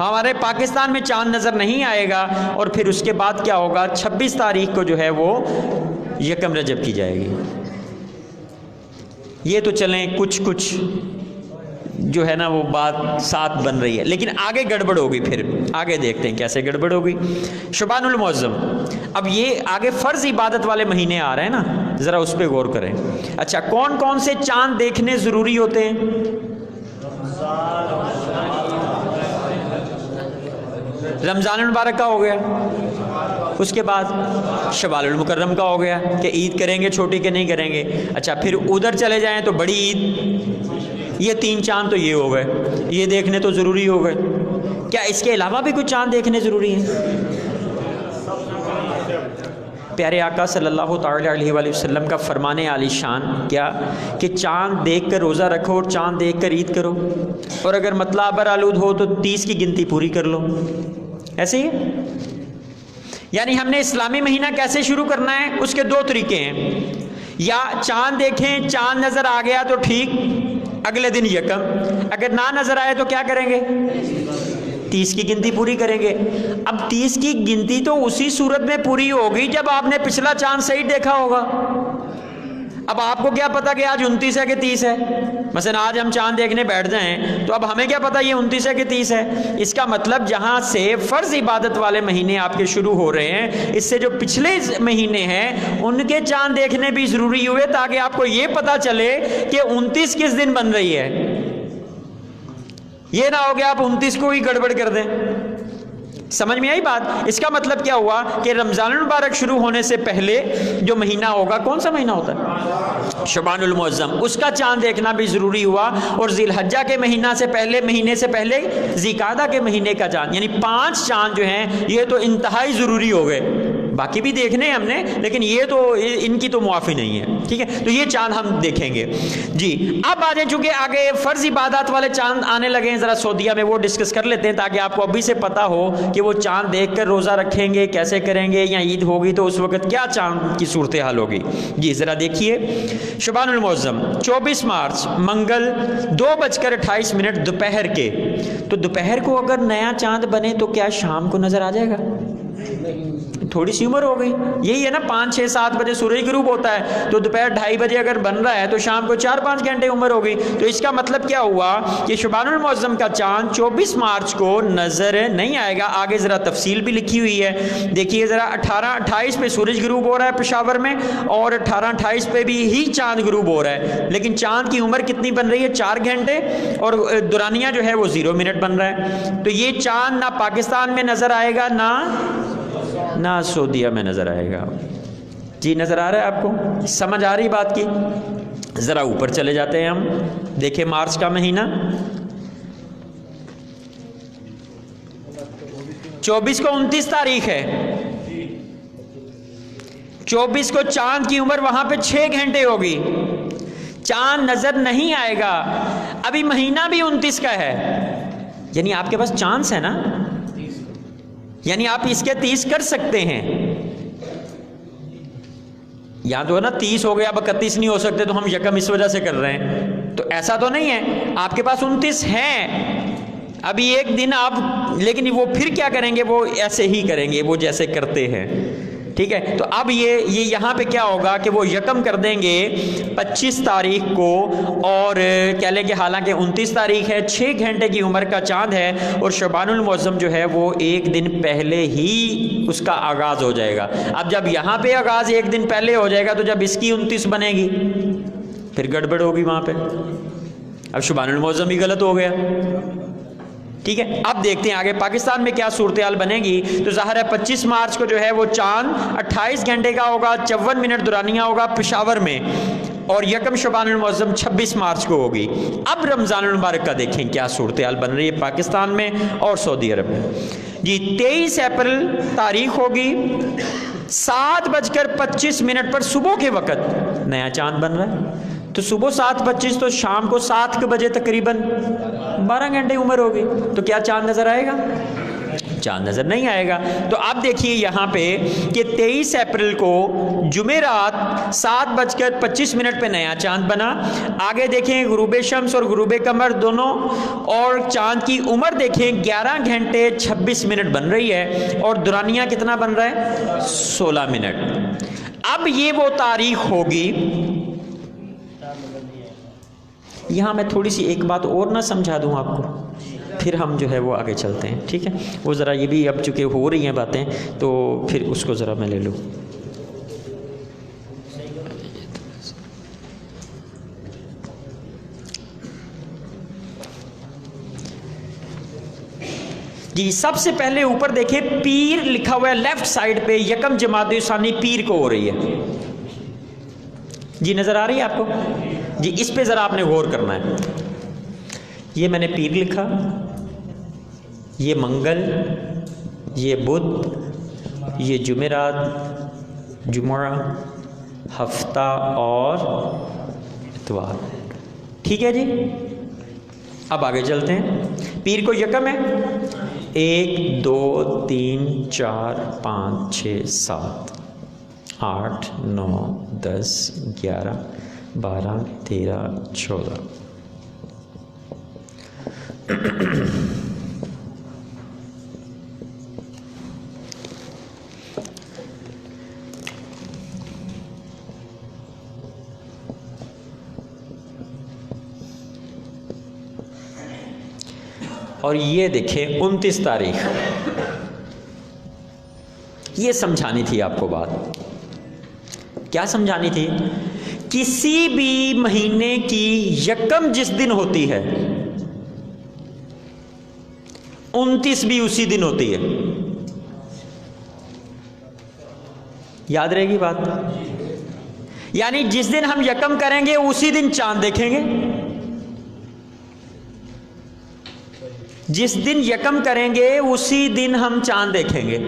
ہمارے پاکستان میں چاند نظر نہیں آئے گا، اور پھر اس کے بعد کیا ہوگا، 26 تاریخ کو جو ہے وہ یکم رجب کی جائے گی۔ یہ تو چلیں کچھ جو ہے نا وہ بات ساتھ بن رہی ہے، لیکن آگے گڑبڑ ہوگی، پھر آگے دیکھتے ہیں کیسے گڑبڑ ہوگی۔ شعبان المعظم، اب یہ آگے فرض عبادت والے مہینے آ رہے ہیں نا، ذرا اس پہ غور کریں۔ اچھا، کون کون سے چاند دیکھنے ضروری ہوتے ہیں؟ رمضان المبارک کا ہو گیا، اس کے بعد شوال المکرم کا ہو گیا کہ عید کریں گے چھوٹی کہ نہیں کریں گے۔ اچھا، پھر ادھر چلے جائیں تو بڑی عید، یہ 3 چاند تو یہ ہو گئے، یہ دیکھنے تو ضروری ہو گئے۔ کیا اس کے علاوہ بھی کچھ چاند دیکھنے ضروری ہیں؟ پیارے آقا صلی اللہ تعالی علیہ وآلہ وسلم کا فرمان عالی شان کیا کہ چاند دیکھ کر روزہ رکھو اور چاند دیکھ کر عید کرو، اور اگر مطلع برآلود ہو تو 30 کی گنتی پوری کر لو۔ ایسے ہی ہے، یعنی ہم نے اسلامی مہینہ کیسے شروع کرنا ہے، اس کے 2 طریقے ہیں۔ یا چاند دیکھیں، چاند نظر آ گیا تو ٹھیک، اگلے دن یکم، اگر نہ نظر آئے تو کیا کریں گے، 30 کی گنتی پوری کریں گے۔ اب 30 کی گنتی تو اسی صورت میں پوری ہوگی جب آپ نے پچھلا چاند صحیح دیکھا ہوگا۔ اب آپ کو کیا پتا کہ آج 29 ہے کہ 30 ہے، مثلا آج ہم چاند دیکھنے بیٹھ جائیں تو اب ہمیں کیا پتا یہ 29 ہے کہ 30 ہے۔ اس کا مطلب جہاں سے فرض عبادت والے مہینے آپ کے شروع ہو رہے ہیں، اس سے جو پچھلے مہینے ہیں ان کے چاند دیکھنے بھی ضروری ہوئے، تاکہ آپ کو یہ پتا چلے کہ 29 کس دن بن رہی ہے۔ یہ نہ ہو کہ آپ 29 کو ہی گڑبڑ کر دیں۔ سمجھ میں آئی بات؟ اس کا مطلب کیا ہوا کہ رمضان المبارک شروع ہونے سے پہلے جو مہینہ ہوگا، کون سا مہینہ ہوتا ہے، شعبان المعظم، اس کا چاند دیکھنا بھی ضروری ہوا، اور ذی الحجہ کے مہینے سے پہلے ذی قعدہ کے مہینے کا چاند، یعنی 5 چاند جو ہیں یہ تو انتہائی ضروری ہو گئے۔ باقی بھی دیکھنے ہیں ہم نے، لیکن یہ تو ان کی تو معافی نہیں ہے، ٹھیک ہے؟ تو یہ چاند ہم دیکھیں گے۔ جی، اب آ جائیں، چونکہ آگے فرض عبادات والے چاند آنے لگے ہیں، ذرا سعودیہ میں وہ ڈسکس کر لیتے ہیں تاکہ آپ کو ابھی سے پتا ہو کہ وہ چاند دیکھ کر روزہ رکھیں گے کیسے کریں گے، یا عید ہوگی تو اس وقت کیا چاند کی صورتحال ہوگی۔ جی ذرا دیکھیے، شعبان المعظم 24 مارچ منگل 2:28 دوپہر کے، تو دوپہر کو اگر نیا چاند بنے تو کیا شام کو نظر آ جائے گا؟ تھوڑی سی عمر ہو گئی، یہی ہے نا، 5 6 7 بجے سورج غروب ہوتا ہے، تو دوپہر 2:30 بجے اگر بن رہا ہے تو شام کو 4 5 گھنٹے عمر ہو گئی۔ تو اس کا مطلب کیا ہوا کہ شعبان المعظم کا چاند 24 مارچ کو نظر نہیں آئے گا۔ آگے ذرا تفصیل بھی لکھی ہوئی ہے، دیکھیے ذرا 18:28 پہ سورج غروب ہو رہا ہے پشاور میں، اور 18:28 پہ بھی ہی چاند غروب ہو رہا ہے، لیکن چاند کی عمر کتنی بن رہی ہے، 4 گھنٹے، اور دورانیہ جو ہے وہ 0 منٹ بن رہا ہے۔ تو یہ چاند نہ پاکستان میں نظر آئے گا نہ سعودیہ میں نظر آئے گا۔ جی نظر آ رہا ہے آپ کو؟ سمجھ آ رہی بات کی؟ ذرا اوپر چلے جاتے ہیں ہم، دیکھیں مارچ کا مہینہ 24 کو 29 تاریخ ہے، 24 کو چاند کی عمر وہاں پہ 6 گھنٹے ہوگی، چاند نظر نہیں آئے گا۔ ابھی مہینہ بھی 29 کا ہے، یعنی آپ کے پاس چانس ہے نا، یعنی آپ اس کے 30 کر سکتے ہیں۔ یہاں تو ہے نا 30 ہو گیا، اب 31 نہیں ہو سکتے تو ہم یکم اس وجہ سے کر رہے ہیں، تو ایسا تو نہیں ہے، آپ کے پاس 29 ہیں ابھی ایک دن آپ، لیکن وہ پھر کیا کریں گے، وہ ایسے ہی کریں گے وہ جیسے کرتے ہیں، ٹھیک ہے؟ تو اب یہ یہاں پہ کیا ہوگا کہ وہ یکم کر دیں گے 25 تاریخ کو، اور کہہ لیں کہ حالانکہ 29 تاریخ ہے، 6 گھنٹے کی عمر کا چاند ہے، اور شعبان المعظم جو ہے وہ 1 دن پہلے ہی اس کا آغاز ہو جائے گا۔ اب جب یہاں پہ آغاز 1 دن پہلے ہو جائے گا تو جب اس کی 29 بنے گی پھر گڑبڑ ہوگی وہاں پہ، اب شعبان المعظم بھی غلط ہو گیا، ٹھیک ہے؟ اب دیکھتے ہیں آگے پاکستان میں کیا صورتحال بنے گی۔ تو ظاہر ہے 25 مارچ کو جو ہے وہ چاند 28 گھنٹے کا ہوگا، 54 منٹ دورانیہ ہوگا پشاور میں، اور یکم شعبان المعظم 26 مارچ کو ہوگی۔ اب رمضان المبارک کا دیکھیں کیا صورتحال بن رہی ہے پاکستان میں اور سعودی عرب میں۔ جی 23 اپریل تاریخ ہوگی، 7:25 پر صبح کے وقت نیا چاند بن رہا ہے، تو صبح 7:25 تو شام کو 7 بجے تقریباً 12 گھنٹے عمر ہوگی، تو کیا چاند نظر آئے گا؟ چاند نظر نہیں آئے گا۔ تو اب دیکھیے یہاں پہ کہ 23 اپریل کو جمعرات 7:25 پہ نیا چاند بنا۔ آگے دیکھیں غروب شمس اور غروب قمر دونوں، اور چاند کی عمر دیکھیں 11 گھنٹے 26 منٹ بن رہی ہے، اور دورانیہ کتنا بن رہا ہے 16 منٹ۔ اب یہ وہ تاریخ ہوگی، یہاں میں تھوڑی سی ایک بات اور نہ سمجھا دوں آپ کو، پھر ہم جو ہے وہ آگے چلتے ہیں، ٹھیک ہے؟ وہ ذرا یہ بھی اب چونکہ ہو رہی ہیں باتیں تو پھر اس کو ذرا میں لے لوں۔ جی سب سے پہلے اوپر دیکھیں پیر لکھا ہوا ہے لیفٹ سائڈ پہ، یکم جمادی ثانی پیر کو ہو رہی ہے، جی نظر آ رہی ہے آپ کو؟ جی اس پہ ذرا آپ نے غور کرنا ہے۔ یہ میں نے پیر لکھا، یہ منگل، یہ بدھ، یہ جمعرات، جمعہ، ہفتہ اور اتوار، ٹھیک ہے جی؟ اب آگے چلتے ہیں۔ پیر کو یکم ہے 1 2 3 4 5 6 7 8 9 10 11 12 13 14 اور یہ دیکھیں 29 تاریخ، یہ سمجھانی تھی آپ کو بات۔ کیا سمجھانی تھی؟ کسی بھی مہینے کی یکم جس دن ہوتی ہے 29 بھی اسی دن ہوتی ہے، یاد رہے گی بات؟ یعنی جس دن ہم یکم کریں گے اسی دن چاند دیکھیں گے، جس دن یکم کریں گے اسی دن ہم چاند دیکھیں گے۔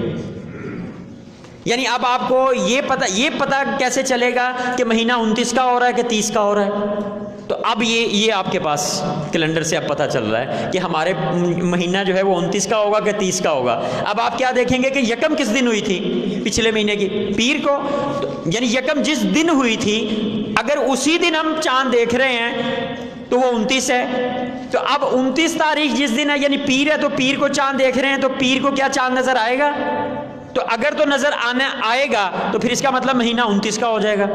یعنی اب آپ کو یہ پتہ کیسے چلے گا کہ مہینہ 29 کا ہو رہا ہے کہ 30 کا ہو رہا ہے؟ تو اب یہ آپ کے پاس کیلنڈر سے اب پتہ چل رہا ہے کہ ہمارے مہینہ جو ہے وہ 29 کا ہوگا کہ 30 کا ہوگا۔ اب آپ کیا دیکھیں گے کہ یکم کس دن ہوئی تھی پچھلے مہینے کی؟ پیر کو، یعنی یکم جس دن ہوئی تھی اگر اسی دن ہم چاند دیکھ رہے ہیں تو وہ 29 ہے۔ تو اب 29 تاریخ جس دن ہے یعنی پیر ہے، تو پیر کو چاند دیکھ رہے ہیں تو پیر کو کیا چاند نظر آئے گا؟ تو اگر تو نظر آئے گا تو پھر اس کا مطلب مہینہ 29 کا ہو جائے گا،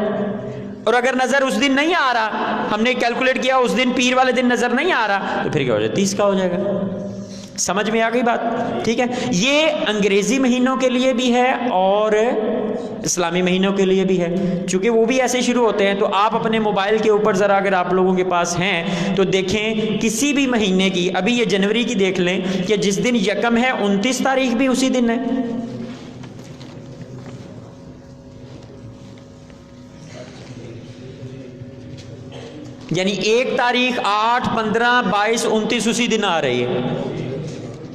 اور اگر نظر اس دن نہیں آ رہا، ہم نے کیلکولیٹ کیا اس دن پیر والے دن نظر نہیں آ رہا، تو پھر کیا ہو جائے 30 کا ہو جائے گا۔ سمجھ میں آ گئی بات؟ ٹھیک ہے، یہ انگریزی مہینوں کے لیے بھی ہے اور اسلامی مہینوں کے لیے بھی ہے، چونکہ وہ بھی ایسے شروع ہوتے ہیں۔ تو آپ اپنے موبائل کے اوپر ذرا اگر آپ لوگوں کے پاس ہیں تو دیکھیں کسی بھی مہینے کی، ابھی یہ جنوری کی دیکھ لیں کہ جس دن یکم ہے 29 تاریخ بھی اسی دن ہے۔ یعنی 1 تاریخ 8 15 22 29 اسی دن آ رہی ہے،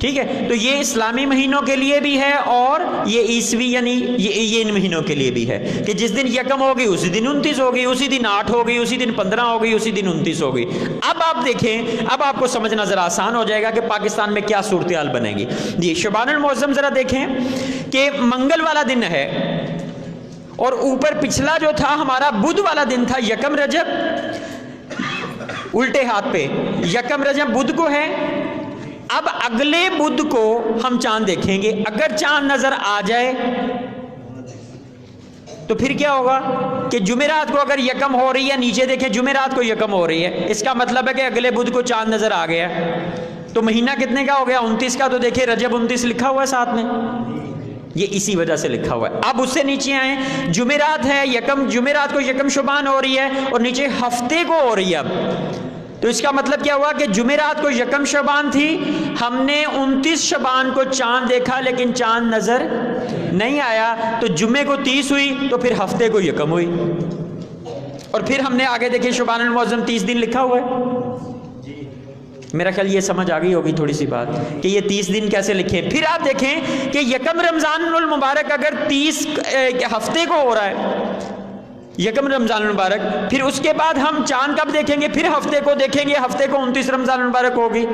ٹھیک ہے؟ تو یہ اسلامی مہینوں کے لیے بھی ہے اور یہ عیسوی یعنی یہ ان مہینوں کے لیے بھی ہے کہ جس دن یکم ہوگی اسی دن 29 ہوگی، اسی دن 8 ہوگی، اسی دن 15 ہوگی، اسی دن 29 ہوگی۔ اب آپ دیکھیں، اب آپ کو سمجھنا ذرا آسان ہو جائے گا کہ پاکستان میں کیا صورتحال بنے گی۔ جی شعبان المعظم ذرا دیکھیں کہ منگل والا دن ہے، اور اوپر پچھلا جو تھا ہمارا بدھ والا دن تھا، یکم رجب، الٹے ہاتھ پہ یکم رجب بدھ کو ہے۔ اب اگلے بدھ کو ہم چاند دیکھیں گے، اگر چاند نظر آ جائے تو پھر کیا ہوگا کہ جمعرات کو اگر یکم ہو رہی ہے، نیچے دیکھیں جمعرات کو یکم ہو رہی ہے، اس کا مطلب ہے کہ اگلے بدھ کو چاند نظر آ گیا، تو مہینہ کتنے کا ہو گیا 29 کا۔ تو دیکھیں رجب 29 لکھا ہوا ہے ساتھ میں، یہ اسی وجہ سے لکھا ہوا ہے۔ اب اس سے نیچے آئیں، جمعرات ہے یکم، جمعرات کو یکم شعبان ہو رہی ہے اور نیچے ہفتے کو ہو رہی ہے۔ اب تو اس کا مطلب کیا ہوا کہ جمعرات کو یکم شعبان تھی، ہم نے 29 شعبان کو چاند دیکھا لیکن چاند نظر نہیں آیا، تو جمعے کو 30 ہوئی تو پھر ہفتے کو یکم ہوئی، اور پھر ہم نے آگے دیکھیں شعبان المعظم 30 دن لکھا ہوا ہے۔ میرا خیال یہ سمجھ آ گئی ہوگی تھوڑی سی بات کہ یہ 30 دن کیسے لکھیں۔ پھر آپ دیکھیں کہ یکم رمضان المبارک اگر 30 ہفتے کو ہو رہا ہے، یکم رمضان المبارک، پھر اس کے بعد ہم چاند کب دیکھیں گے؟ پھر ہفتے کو دیکھیں گے، ہفتے کو 29 رمضان المبارک ہوگی۔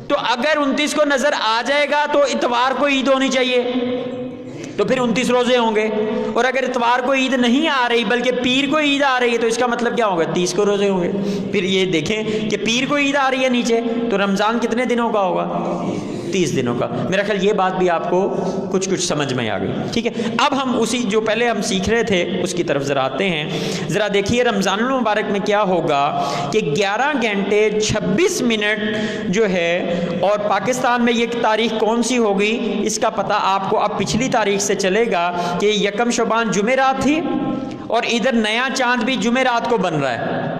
تو اگر 29 کو نظر آ جائے گا تو اتوار کو عید ہونی چاہیے، تو پھر 29 روزے ہوں گے، اور اگر اتوار کو عید نہیں آ رہی بلکہ پیر کو عید آ رہی ہے تو اس کا مطلب کیا ہوگا؟ 30 کو روزے ہوں گے۔ پھر یہ دیکھیں کہ پیر کو عید آ رہی ہے نیچے، تو رمضان کتنے دنوں کا ہوگا؟ 30 دنوں کا۔ میرا خیال یہ بات بھی آپ کو کچھ سمجھ میں آ گئی، ٹھیک ہے۔ اب ہم اسی جو پہلے ہم سیکھ رہے تھے اس کی طرف ذرا آتے ہیں۔ ذرا دیکھیے رمضان المبارک میں کیا ہوگا کہ 11 گھنٹے 26 منٹ جو ہے، اور پاکستان میں یہ تاریخ کون سی ہوگی اس کا پتہ آپ کو اب پچھلی تاریخ سے چلے گا کہ یکم شعبان جمعرات تھی، اور ادھر نیا چاند بھی جمعرات کو بن رہا ہے۔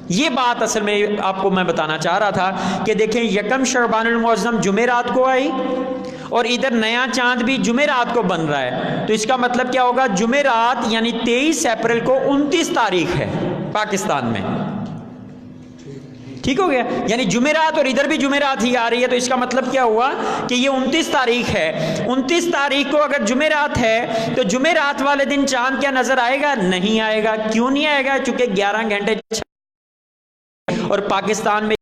یہ بات اصل میں آپ کو میں بتانا چاہ رہا تھا کہ دیکھیں یکم شعبان المعظم جمعرات کو آئی، اور ادھر نیا چاند بھی جمعرات کو بن رہا ہے، تو اس کا مطلب کیا ہوگا؟ جمعرات یعنی 23 اپریل کو 29 تاریخ ہے پاکستان میں، ٹھیک ہو گیا؟ یعنی جمعرات اور ادھر بھی جمعرات ہی آ رہی ہے، تو اس کا مطلب کیا ہوا کہ یہ 29 تاریخ ہے۔ 29 تاریخ کو اگر جمعرات ہے تو جمعرات والے دن چاند کیا نظر آئے گا؟ نہیں آئے گا۔ کیوں نہیں آئے گا؟ چونکہ 11 گھنٹے اور پاکستان میں